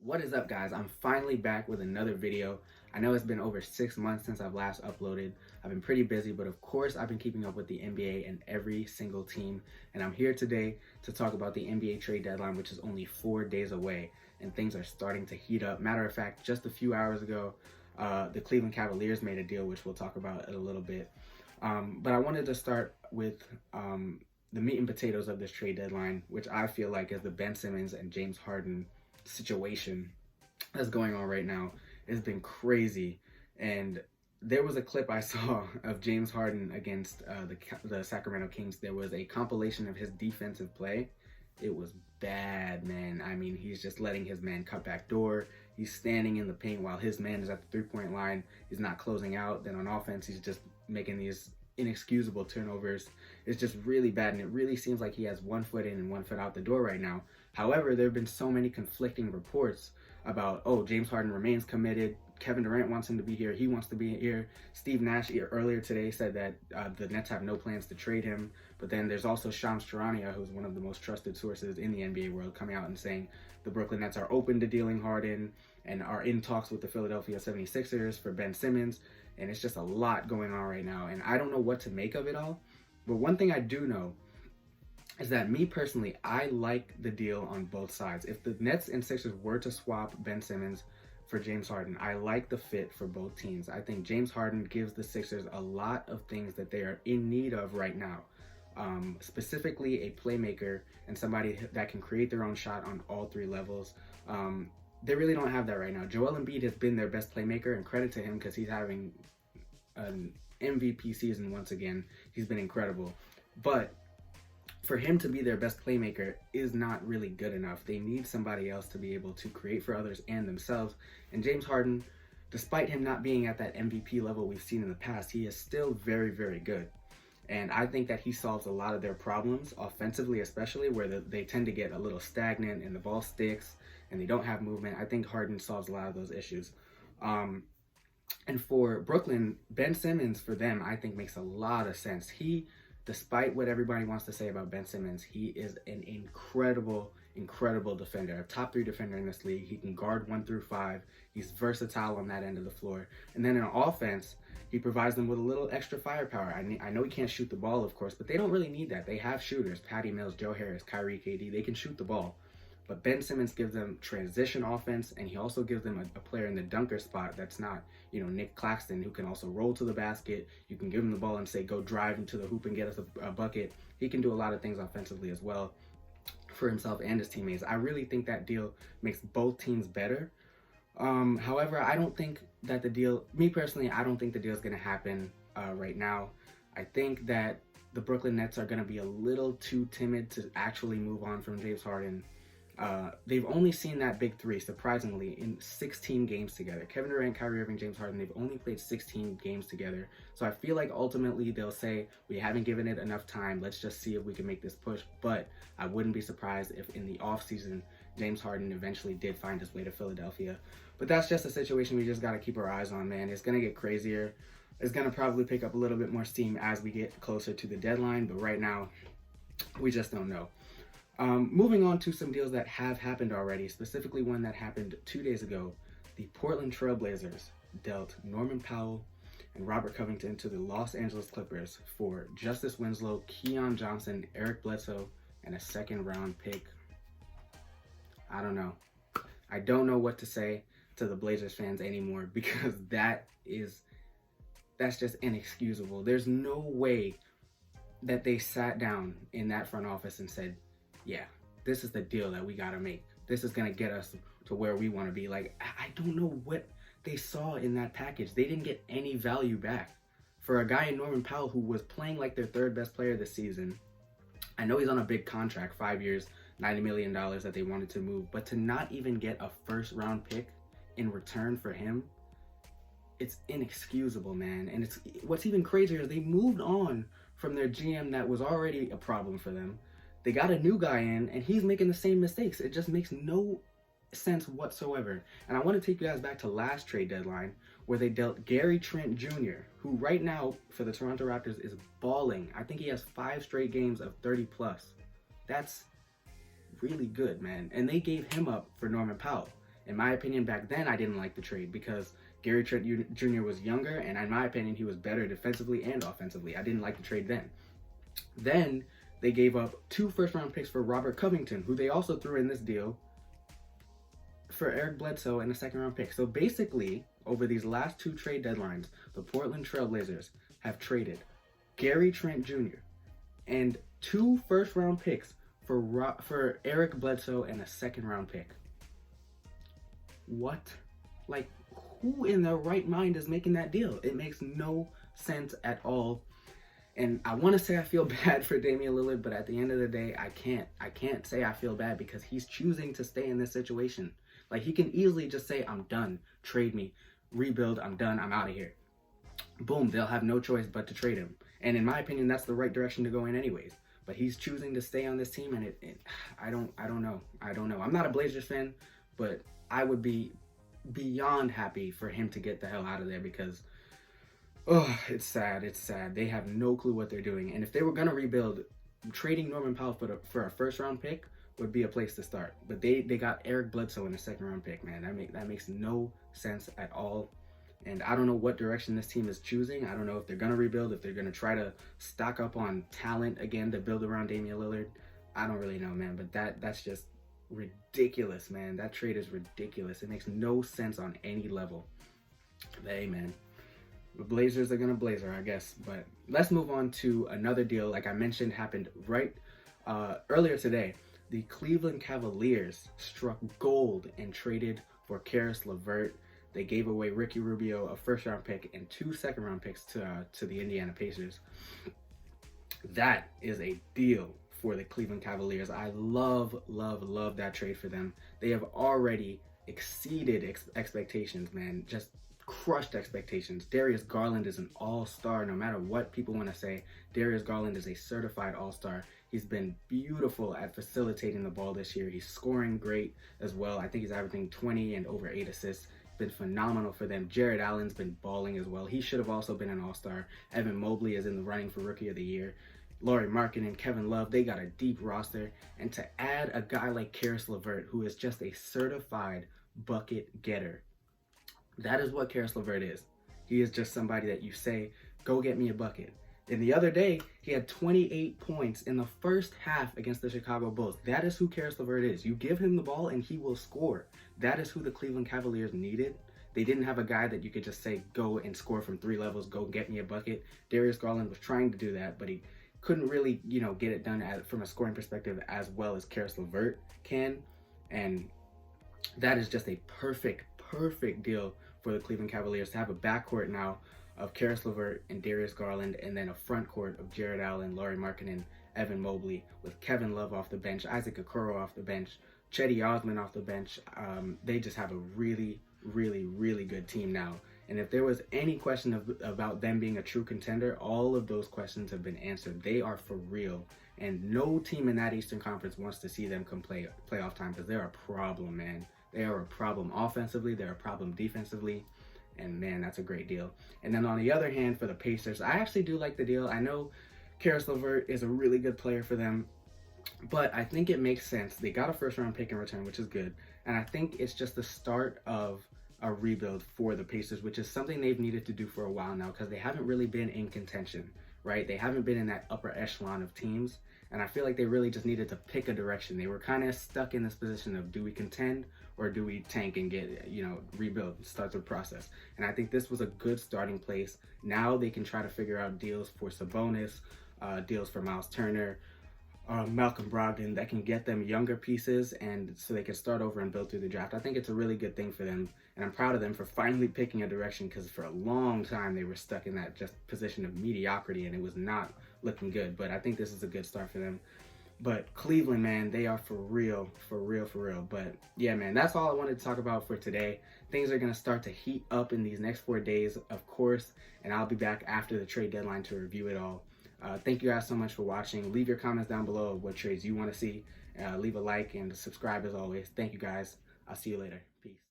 What is up, guys? I'm finally back with another video. I know it's been over 6 months since I've last uploaded. I've been pretty busy, but of course I've been keeping up with the NBA and every single team. And I'm here today to talk about the NBA trade deadline, which is only 4 days away. And things are starting to heat up. Matter of fact, just a few hours ago, the Cleveland Cavaliers made a deal, which we'll talk about in a little bit. But I wanted to start with the meat and potatoes of this trade deadline, which I feel like is the Ben Simmons and James Harden situation that's going on right now. It's been crazy. And there was a clip I saw of James Harden against the Sacramento Kings. There was a compilation of his defensive play. It was bad, man. I mean, he's just letting his man cut back door. He's standing in the paint while his man is at the three-point line. He's not closing out. Then on offense, he's just making these inexcusable turnovers. It's just really bad, and it really seems like he has 1 foot in and 1 foot out the door right now. However, there have been so many conflicting reports about, oh, James Harden remains committed. Kevin Durant wants him to be here. He wants to be here. Steve Nash earlier today said that the Nets have no plans to trade him. But then there's also Shams Charania, who's one of the most trusted sources in the NBA world, coming out and saying the Brooklyn Nets are open to dealing Harden and are in talks with the Philadelphia 76ers for Ben Simmons. And it's just a lot going on right now. And I don't know what to make of it all. But one thing I do know is that me personally, I like the deal on both sides. If the Nets and Sixers were to swap Ben Simmons for James Harden, I like the fit for both teams. I think James Harden gives the Sixers a lot of things that they are in need of right now. Specifically a playmaker and somebody that can create their own shot on all three levels. They really don't have that right now. Joel Embiid has been their best playmaker, and credit to him because he's having an MVP season once again. He's been incredible. But for him to be their best playmaker is not really good enough. They need somebody else to be able to create for others and themselves. And James Harden, despite him not being at that MVP level we've seen in the past, he is still very, very good. And I think that he solves a lot of their problems, offensively especially, where they tend to get a little stagnant and the ball sticks and they don't have movement. I think Harden solves a lot of those issues. And for Brooklyn, Ben Simmons for them, I think makes a lot of sense. Despite what everybody wants to say about Ben Simmons, he is an incredible defender, a top 3 defender in this league. He can guard 1 through 5. He's versatile on that end of the floor. And then in offense, he provides them with a little extra firepower. I know he can't shoot the ball, of course, but they don't really need that. They have shooters, Patty Mills, Joe Harris, Kyrie, KD. They can shoot the ball. But Ben Simmons gives them transition offense, and he also gives them a player in the dunker spot that's not, Nick Claxton, who can also roll to the basket. You can give him the ball and say, go drive into the hoop and get us a bucket. He can do a lot of things offensively as well for himself and his teammates. I really think that deal makes both teams better. However, I don't think that me personally, I don't think the deal is going to happen right now. I think that the Brooklyn Nets are going to be a little too timid to actually move on from James Harden. They've only seen that big three, surprisingly, in 16 games together. Kevin Durant, Kyrie Irving, James Harden, they've only played 16 games together. So I feel like ultimately they'll say, we haven't given it enough time. Let's just see if we can make this push. But I wouldn't be surprised if in the offseason, James Harden eventually did find his way to Philadelphia. But that's just a situation we just got to keep our eyes on, man. It's going to get crazier. It's going to probably pick up a little bit more steam as we get closer to the deadline. But right now, we just don't know. Moving on to some deals that have happened already, specifically one that happened 2 days ago. The Portland Trailblazers dealt Norman Powell and Robert Covington to the Los Angeles Clippers for Justice Winslow, Keon Johnson, Eric Bledsoe, and a second-round pick. I don't know. I don't know what to say to the Blazers fans anymore because that's just inexcusable. There's no way that they sat down in that front office and said, yeah, this is the deal that we got to make. This is going to get us to where we want to be. Like, I don't know what they saw in that package. They didn't get any value back. For a guy in Norman Powell who was playing like their third best player this season, I know he's on a big contract, 5 years, $90 million that they wanted to move, but to not even get a first-round pick in return for him, it's inexcusable, man. And what's even crazier is they moved on from their GM that was already a problem for them. They got a new guy in, and he's making the same mistakes. It just makes no sense whatsoever. And I want to take you guys back to last trade deadline, where they dealt Gary Trent Jr., who right now for the Toronto Raptors is balling. I think he has 5 straight games of 30 plus. That's really good, man. And they gave him up for Norman Powell. In my opinion, back then, I didn't like the trade because Gary Trent Jr. was younger, and in my opinion, he was better defensively and offensively. I didn't like the trade then. Then they gave up 2 first-round picks for Robert Covington, who they also threw in this deal for Eric Bledsoe and a second-round pick. So basically, over these last 2 trade deadlines, the Portland Trailblazers have traded Gary Trent Jr. and 2 first-round picks for Eric Bledsoe and a second-round pick. What? Like, who in their right mind is making that deal? It makes no sense at all. And I want to say I feel bad for Damian Lillard, but at the end of the day, I can't say I feel bad because he's choosing to stay in this situation. Like, he can easily just say, I'm done, trade me, rebuild, I'm done, I'm out of here. Boom, they'll have no choice but to trade him. And in my opinion, that's the right direction to go in anyways. But he's choosing to stay on this team, and I don't know. I'm not a Blazers fan, but I would be beyond happy for him to get the hell out of there because, oh, it's sad. It's sad. They have no clue what they're doing. And if they were going to rebuild, trading Norman Powell for a first-round pick would be a place to start. But they got Eric Bledsoe in a second-round pick, man. That makes no sense at all. And I don't know what direction this team is choosing. I don't know if they're going to rebuild, if they're going to try to stock up on talent again to build around Damian Lillard. I don't really know, man. But that's just ridiculous, man. That trade is ridiculous. It makes no sense on any level. But hey, man, the Blazers are gonna blazer, I guess. But let's move on to another deal. Like I mentioned, happened right earlier today. The Cleveland Cavaliers struck gold and traded for Caris Levert. They gave away Ricky Rubio, a first-round pick, and 2 second-round picks to the Indiana Pacers. That is a deal for the Cleveland Cavaliers. I love that trade for them. They have already exceeded expectations, man. Just crushed expectations. Darius Garland is an all-star, no matter what people want to say. Darius Garland is a certified all-star. He's been beautiful at facilitating the ball this year. He's scoring great as well. I think he's averaging 20 and over 8 assists. Been phenomenal for them. Jared Allen's been balling as well. He should have also been an all-star. Evan Mobley is in the running for Rookie of the Year. Lauri Markkanen, Kevin Love, they got a deep roster. And to add a guy like Caris Levert, who is just a certified bucket getter, that is what Caris Levert is. He is just somebody that you say, go get me a bucket. And the other day, he had 28 points in the first half against the Chicago Bulls. That is who Caris Levert is. You give him the ball and he will score. That is who the Cleveland Cavaliers needed. They didn't have a guy that you could just say, go and score from 3 levels, go get me a bucket. Darius Garland was trying to do that, but he couldn't really, get it done from a scoring perspective as well as Caris Levert can. And that is just a perfect deal for the Cleveland Cavaliers to have a backcourt now of Caris Levert and Darius Garland, and then a front court of Jared Allen, Lauri Markkanen, Evan Mobley, with Kevin Love off the bench, Isaac Okoro off the bench, Cedi Osman off the bench. They just have a really good team now. And if there was any question about them being a true contender, all of those questions have been answered. They are for real. And no team in that Eastern Conference wants to see them come playoff time because they're a problem, man. They are a problem offensively. They're a problem defensively. And, man, that's a great deal. And then on the other hand, for the Pacers, I actually do like the deal. I know Caris Levert is a really good player for them, but I think it makes sense. They got a first-round pick in return, which is good. And I think it's just the start of a rebuild for the Pacers, which is something they've needed to do for a while now because they haven't really been in contention, right? They haven't been in that upper echelon of teams. And I feel like they really just needed to pick a direction. They were kind of stuck in this position of, do we contend or do we tank and get, rebuild, start the process? And I think this was a good starting place. Now they can try to figure out deals for Sabonis, deals for Miles Turner, Malcolm Brogdon that can get them younger pieces, and so they can start over and build through the draft. I think it's a really good thing for them, and I'm proud of them for finally picking a direction because for a long time they were stuck in that just position of mediocrity and it was not looking good. But I think this is a good start for them. But Cleveland, man, they are for real. But yeah, man, that's all I wanted to talk about for today. Things are going to start to heat up in these next 4 days, of course, and I'll be back after the trade deadline to review it all. Thank you guys so much for watching. Leave your comments down below of what trades you want to see. Leave a like and subscribe as always. Thank you guys. I'll see you later. Peace.